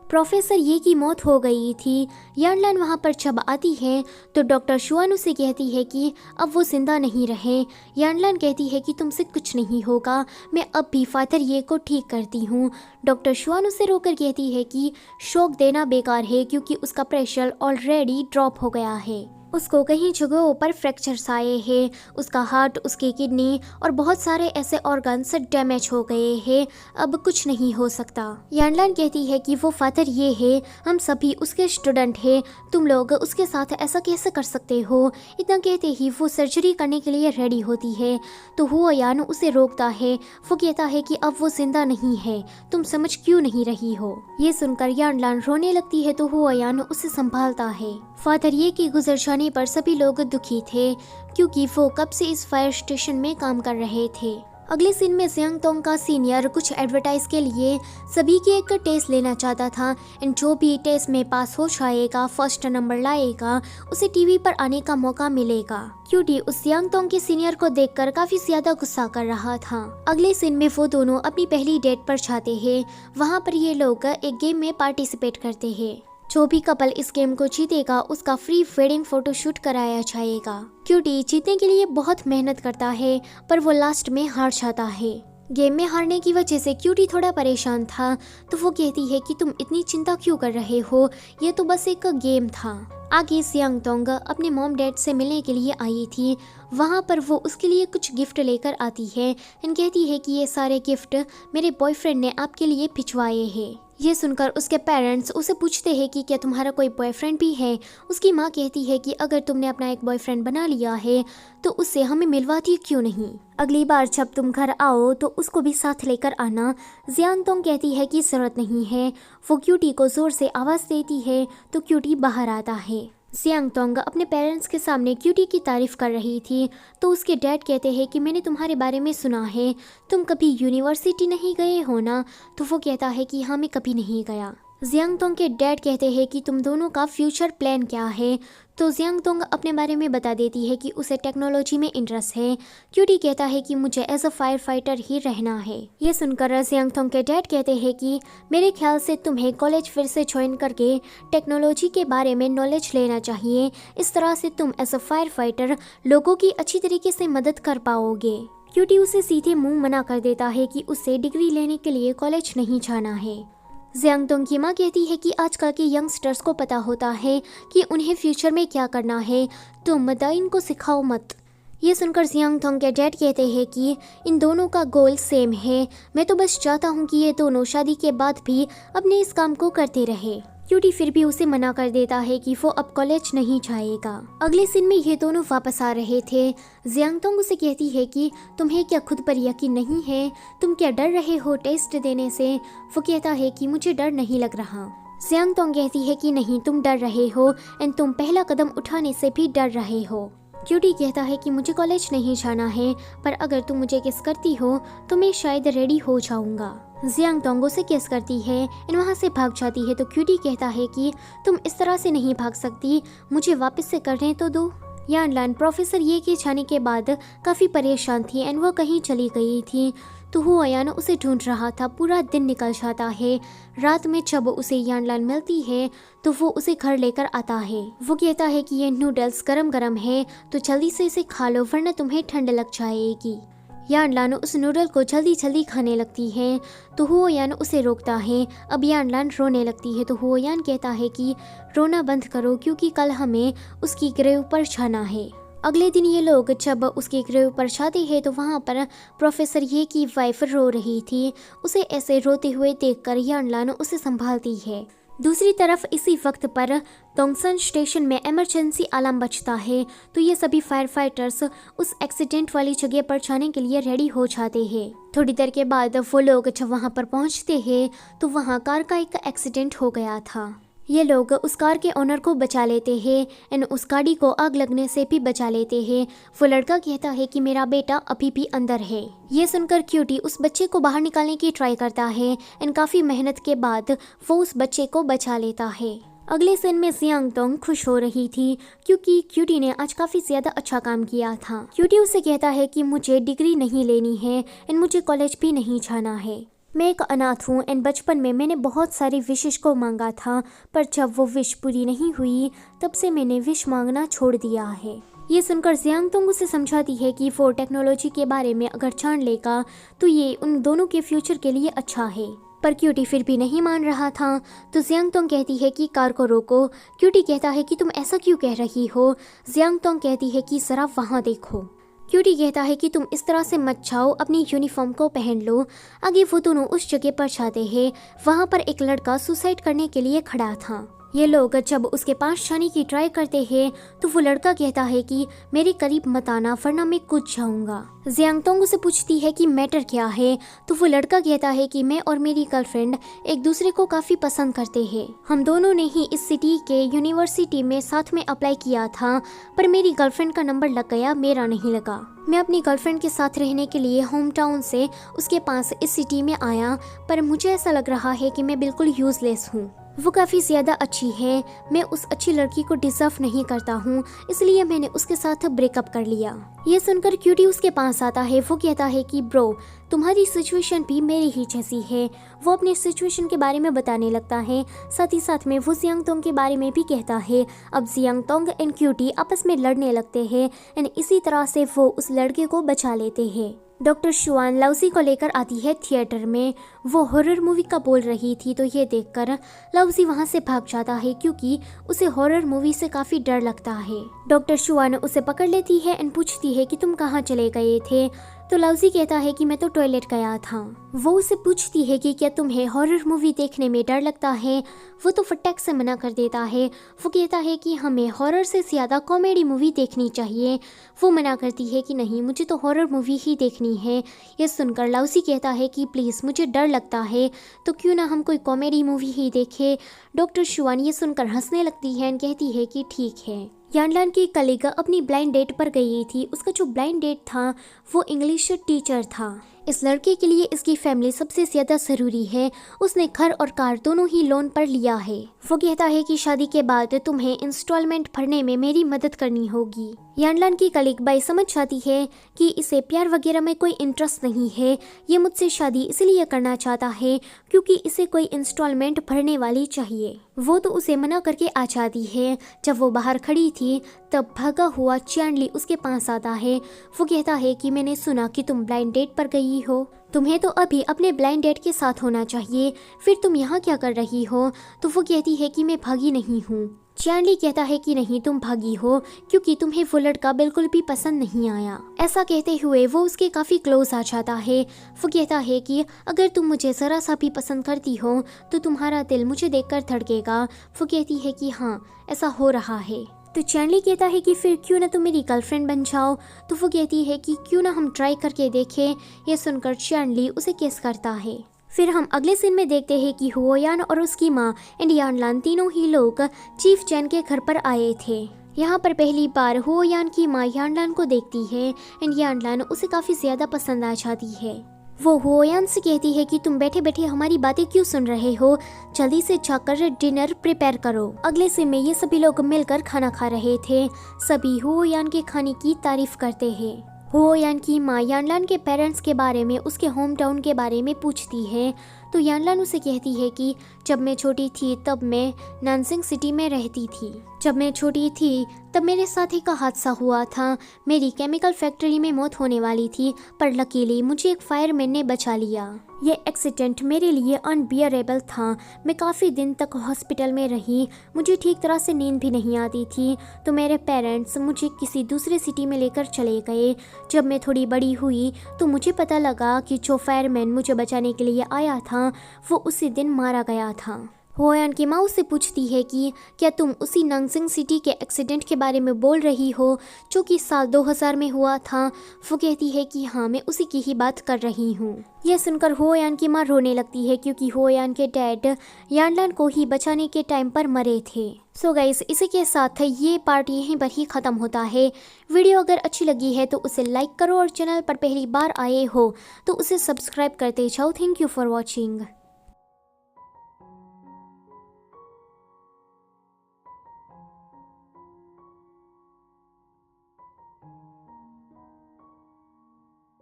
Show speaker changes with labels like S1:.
S1: Professor ये की मौत हो गई थी। यानलान वहाँ पर जब आती है तो डॉक्टर शुआनु से कहती है कि अब वो जिंदा नहीं रहे। यानलान कहती है कि तुमसे कुछ नहीं होगा, मैं अब भी फादर ये को ठीक करती हूँ। डॉक्टर शुआनु से रोकर कहती है कि शॉक देना बेकार है क्योंकि उसका प्रेशर ऑलरेडी ड्रॉप हो गया है। उसको कहीं जगहों पर फ्रैक्चर्स आए हैं, उसका हार्ट, उसकी किडनी और बहुत सारे ऐसे ऑर्गन्स डैमेज हो गए हैं, अब कुछ नहीं हो सकता। यानलान कहती है कि वो फादर ये है, हम सभी उसके स्टूडेंट हैं, तुम लोग उसके साथ ऐसा कैसे कर सकते हो। इतना कहते ही वो सर्जरी करने के लिए रेडी होती है तो हुआ यान उसे रोकता है। वो कहता है कि अब वो जिंदा नहीं है, तुम समझ क्यों नहीं रही हो। ये सुनकर यानलान रोने लगती है तो हुआ यान उसे संभालता है। फादर ये की गुजर जाने पर सभी लोग दुखी थे क्योंकि वो कब से इस फायर स्टेशन में काम कर रहे थे। अगले सीन में जियांग तोंग का सीनियर कुछ एडवर्टाइज के लिए सभी की एक टेस्ट लेना चाहता था एंड जो भी टेस्ट में पास हो जाएगा, फर्स्ट नंबर लाएगा, उसे टीवी पर आने का मौका मिलेगा। क्यूटी उस जियांग तोंग के सीनियर को देखकर काफी ज्यादा गुस्सा कर रहा था। अगले सीन में वो दोनों अपनी पहली डेट पर जाते हैं। वहाँ पर ये लोग एक गेम में पार्टिसिपेट करते हैं। जो भी कपल इस गेम को जीतेगा उसका फ्री वेडिंग फोटोशूट कराया जाएगा। क्यूटी जीतने के लिए बहुत मेहनत करता है पर वो लास्ट में हार जाता है। गेम में हारने की वजह से क्यूटी थोड़ा परेशान था तो वो कहती है कि तुम इतनी चिंता क्यों कर रहे हो, ये तो बस एक गेम था। आगे जियांग तोंग अपने मॉम डैड से मिलने के लिए आई थी। वहाँ पर वो उसके लिए कुछ गिफ्ट लेकर आती है एंड कहती है कि ये सारे गिफ्ट मेरे बॉयफ्रेंड ने आपके लिए भिजवाए हैं। ये सुनकर उसके पेरेंट्स उसे पूछते हैं कि क्या तुम्हारा कोई बॉयफ्रेंड भी है। उसकी माँ कहती है कि अगर तुमने अपना एक बॉयफ्रेंड बना लिया है तो उससे हमें मिलवाती क्यों नहीं, अगली बार जब तुम घर आओ तो उसको भी साथ लेकर आना। जियांग तोंग कहती है कि जरूरत नहीं है। वो क्यूटी को जोर से आवाज़ देती है तो क्यूटी बाहर आता है। जियांग तोंग अपने पेरेंट्स के सामने क्यूटी की तारीफ कर रही थी तो उसके डैड कहते हैं कि मैंने तुम्हारे बारे में सुना है, तुम कभी यूनिवर्सिटी नहीं गए हो ना। तो वो कहता है कि हाँ मैं कभी नहीं गया। जियांग तोंग के डैड कहते हैं कि तुम दोनों का फ्यूचर प्लान क्या है। तो जियांग तोंग अपने बारे में बता देती है कि उसे टेक्नोलॉजी में इंटरेस्ट है। क्यूटी कहता है कि मुझे एज अ फायर फाइटर ही रहना है। ये सुनकर जियांग तोंग के डैड कहते हैं कि मेरे ख्याल से तुम्हें कॉलेज फिर से ज्वाइन करके टेक्नोलॉजी के बारे में नॉलेज लेना चाहिए। इस तरह से तुम एज अ फायर फाइटर लोगों की अच्छी तरीके से मदद कर पाओगे। क्यूटी उसे सीधे मुंह मना कर देता है कि उसे डिग्री लेने के लिए कॉलेज नहीं जाना है। जियांग तोंग की माँ कहती है कि आजकल के यंगस्टर्स को पता होता है कि उन्हें फ्यूचर में क्या करना है, तो मदाइन को सिखाओ मत। ये सुनकर जियांग तोंग के डैड कहते हैं कि इन दोनों का गोल सेम है, मैं तो बस चाहता हूँ कि ये दोनों शादी के बाद भी अपने इस काम को करते रहे। क्यूटी फिर भी उसे मना कर देता है कि वो अब कॉलेज नहीं जाएगा। अगले सीन में ये दोनों वापस आ रहे थे। जियांग तोंग उसे कहती है कि तुम्हें क्या खुद पर यकीन नहीं है, तुम क्या डर रहे हो टेस्ट देने से। वो कहता है कि मुझे डर नहीं लग रहा। जियांग तोंग कहती है कि नहीं, तुम डर रहे हो एंड तुम पहला कदम उठाने से भी डर रहे हो। क्यूटी कहता है कि मुझे कॉलेज नहीं जाना है पर अगर तुम मुझे किस करती हो तो मैं शायद रेडी हो जाऊंगा। जियांग तोंग से किस करती है और वहाँ से भाग जाती है तो क्यूटी कहता है कि तुम इस तरह से नहीं भाग सकती, मुझे वापस से करने तो दो। यानलान प्रोफेसर ये के जाने के बाद काफ़ी परेशान थी एंड वो कहीं चली गई थी तो हुआ यान उसे ढूंढ रहा था। पूरा दिन निकल जाता है। रात में जब उसे यानलान मिलती है तो वो उसे घर लेकर आता है। वो कहता है कि ये नूडल्स गरम गरम है तो जल्दी से इसे खा लो वरना तुम्हें ठंड लग जाएगी। यानलान उस नूडल को जल्दी जल्दी खाने लगती है तो हुआ यान उसे रोकता है। अब यानलान रोने लगती है तो हुआ यान कहता है कि रोना बंद करो क्योंकि कल हमें उसकी ग्रेव पर जाना है। अगले दिन ये लोग जब उसकी ग्रेव पर जाते हैं तो वहाँ पर प्रोफेसर ये की वाइफ रो रही थी। उसे ऐसे रोते हुए देखकर यानलान उसे संभालती है। दूसरी तरफ इसी वक्त पर तोंगसन स्टेशन में इमरजेंसी अलार्म बजता है तो ये सभी फायर फाइटर्स उस एक्सीडेंट वाली जगह पर जाने के लिए रेडी हो जाते हैं। थोड़ी देर के बाद वो लोग जब वहाँ पर पहुँचते हैं तो वहाँ कार का एक एक्सीडेंट हो गया था। ये लोग उस कार के ओनर को बचा लेते हैं एंड उस गाड़ी को आग लगने से भी बचा लेते हैं। वो लड़का कहता है कि मेरा बेटा अभी भी अंदर है। ये सुनकर क्यूटी उस बच्चे को बाहर निकालने की ट्राई करता है एंड काफ़ी मेहनत के बाद वो उस बच्चे को बचा लेता है। अगले सीन में जियांग तोंग खुश हो रही थी क्योंकि क्यूटी ने आज काफ़ी ज़्यादा अच्छा काम किया था। क्यूटी उसे कहता है कि मुझे डिग्री नहीं लेनी है एंड मुझे कॉलेज भी नहीं जाना है, मैं एक अनाथ हूँ एंड बचपन में मैंने बहुत सारी विशेष को मांगा था, पर जब वो विश पूरी नहीं हुई तब से मैंने विश मांगना छोड़ दिया है। ये सुनकर जियांग तोंग उसे समझाती है कि वो टेक्नोलॉजी के बारे में अगर जान लेगा तो ये उन दोनों के फ्यूचर के लिए अच्छा है। पर क्यूटी फिर भी नहीं मान रहा था, तो जियांग तोंग कहती है कि कार को रोको। क्यूटी कहता है कि तुम ऐसा क्यों कह रही हो। जियांग तोंग कहती है कि जरा वहाँ देखो। क्यूटी कहता है कि तुम इस तरह से मत जाओ, अपनी यूनिफॉर्म को पहन लो। आगे वो दोनों उस जगह पर जाते हैं, वहाँ पर एक लड़का सुसाइड करने के लिए खड़ा था। ये लोग जब उसके पास जाने की ट्राई करते हैं तो वो लड़का कहता है कि मेरे करीब मत आना वरना मैं कूद जाऊंगा। जियांग तोंग उसे पूछती है कि मैटर क्या है, तो वो लड़का कहता है कि मैं और मेरी गर्लफ्रेंड एक दूसरे को काफी पसंद करते हैं। हम दोनों ने ही इस सिटी के यूनिवर्सिटी में साथ में अप्लाई किया था, पर मेरी गर्लफ्रेंड का नंबर लग गया, मेरा नहीं लगा। मैं अपनी गर्लफ्रेंड के साथ रहने के लिए होम टाउन से उसके पास इस सिटी में आया, पर मुझे ऐसा लग रहा है कि मैं बिल्कुल यूजलेस हूँ। वो काफ़ी ज़्यादा अच्छी है, मैं उस अच्छी लड़की को डिजर्व नहीं करता हूँ, इसलिए मैंने उसके साथ ब्रेकअप कर लिया। ये सुनकर क्यूटी उसके पास आता है। वो कहता है कि ब्रो, तुम्हारी सिचुएशन भी मेरी ही जैसी है। वो अपनी सिचुएशन के बारे में बताने लगता है, साथ ही साथ में वो जियांग तोंग के बारे में भी कहता है। अब जियांग तोंग एंड क्यूटी आपस में लड़ने लगते हैं एंड इसी तरह से वो उस लड़के को बचा लेते हैं। डॉक्टर शुआन लाउजी को लेकर आती है थिएटर में। वो हॉरर मूवी का बोल रही थी, तो ये देखकर लाउजी वहाँ से भाग जाता है क्योंकि उसे हॉरर मूवी से काफ़ी डर लगता है। डॉक्टर शुआन उसे पकड़ लेती है एंड पूछती है कि तुम कहाँ चले गए थे, तो लाउजी कहता है कि मैं तो टॉयलेट गया था। वो उसे पूछती है कि क्या तुम्हें हॉरर मूवी देखने में डर लगता है। वो तो फटाक से मना कर देता है। वो कहता है कि हमें हॉरर से ज़्यादा कॉमेडी मूवी देखनी चाहिए। वो मना करती है कि नहीं, मुझे तो हॉरर मूवी ही देखनी है। ये सुनकर लाउजी कहता है कि प्लीज़, मुझे डर लगता है, तो क्यों ना हम कोई कॉमेडी मूवी ही देखें। डॉक्टर शुआन ये सुनकर हंसने लगती है और कहती है कि ठीक है। यानलान की कलीग अपनी ब्लाइंड डेट पर गई थी। उसका जो ब्लाइंड डेट था वो इंग्लिश टीचर था। इस लड़के के लिए इसकी फैमिली सबसे ज़्यादा ज़रूरी है। उसने घर और कार दोनों ही लोन पर लिया है। वो कहता है कि शादी के बाद तुम्हें इंस्टॉलमेंट भरने में मेरी मदद करनी होगी। यानलान की कलीग बाई समझ जाती है कि इसे प्यार वगैरह में कोई इंटरेस्ट नहीं है। ये मुझसे शादी इसलिए करना चाहता है क्योंकि इसे कोई इंस्टॉलमेंट भरने वाली चाहिए। वो तो उसे मना करके आ जाती है। जब वो बाहर खड़ी थी तब भागा हुआ चैंडली उसके पास आता है। वो कहता है कि मैंने सुना कि तुम ब्लाइंड डेट पर गई हो, तुम्हें तो अभी अपने ब्लाइंड डेट के साथ होना चाहिए, फिर तुम यहाँ क्या कर रही हो। तो वो कहती है कि मैं भागी नहीं हूँ। चैंडली कहता है कि नहीं, तुम भागी हो क्योंकि तुम्हें वो लड़का बिल्कुल भी पसंद नहीं आया। ऐसा कहते हुए वो उसके काफ़ी क्लोज आ जाता है। वो कहता है कि अगर तुम मुझे ज़रा सा भी पसंद करती हो तो तुम्हारा दिल मुझे देखकर धड़केगा। वो कहती है कि हाँ, ऐसा हो रहा है। तो चैंडली कहता है कि फिर क्यों ना तुम मेरी गर्लफ्रेंड बन जाओ। तो वो कहती है कि क्यों ना हम ट्राई करके देखें। ये सुनकर चैंडली उसे किस करता है। फिर हम अगले सीन में देखते हैं कि हुओयान और उसकी माँ एंड यानलान तीनों ही लोग चीफ चैन के घर पर आए थे। यहाँ पर पहली बार हुओयान की माँ यानलान को देखती है एंड यानलान उसे काफ़ी ज़्यादा पसंद आ जाती है। वो हुओयान से कहती है कि तुम बैठे बैठे हमारी बातें क्यों सुन रहे हो, जल्दी से जाकर डिनर प्रिपेयर करो। अगले सीन में ये सभी लोग मिलकर खाना खा रहे थे। सभी हुओयान के खाने की तारीफ करते हैं। हुओयान की माँ यानलान के पेरेंट्स के बारे में, उसके होम टाउन के बारे में पूछती है। तो यानलान उसे कहती है कि जब मैं छोटी थी तब मैं नानसिंग सिटी में रहती थी। जब मैं छोटी थी तब मेरे साथ ही का हादसा हुआ था। मेरी केमिकल फैक्ट्री में मौत होने वाली थी, पर लकीली मुझे एक फायरमैन ने बचा लिया। ये एक्सीडेंट मेरे लिए अनबियरेबल था। मैं काफ़ी दिन तक हॉस्पिटल में रही, मुझे ठीक तरह से नींद भी नहीं आती थी। तो मेरे पेरेंट्स मुझे किसी दूसरे सिटी में लेकर चले गए। जब मैं थोड़ी बड़ी हुई तो मुझे पता लगा कि जो फायरमैन मुझे बचाने के लिए आया था वो उसी दिन मारा गया था। हुओयान की माँ उससे पूछती है कि क्या तुम उसी नानसिंग सिटी के एक्सीडेंट के बारे में बोल रही हो जो कि साल 2000 में हुआ था। वो कहती है कि हाँ, मैं उसी की ही बात कर रही हूँ। यह सुनकर हुओयान की माँ रोने लगती है क्योंकि हुओयान के डैड यानलान को ही बचाने के टाइम पर मरे थे। सो गाइस, इसी के साथ ये पार्ट यहीं पर ही ख़त्म होता है। वीडियो अगर अच्छी लगी है तो उसे लाइक करो और चैनल पर पहली बार आए हो तो उसे सब्सक्राइब करते जाओ। Thank you for watching.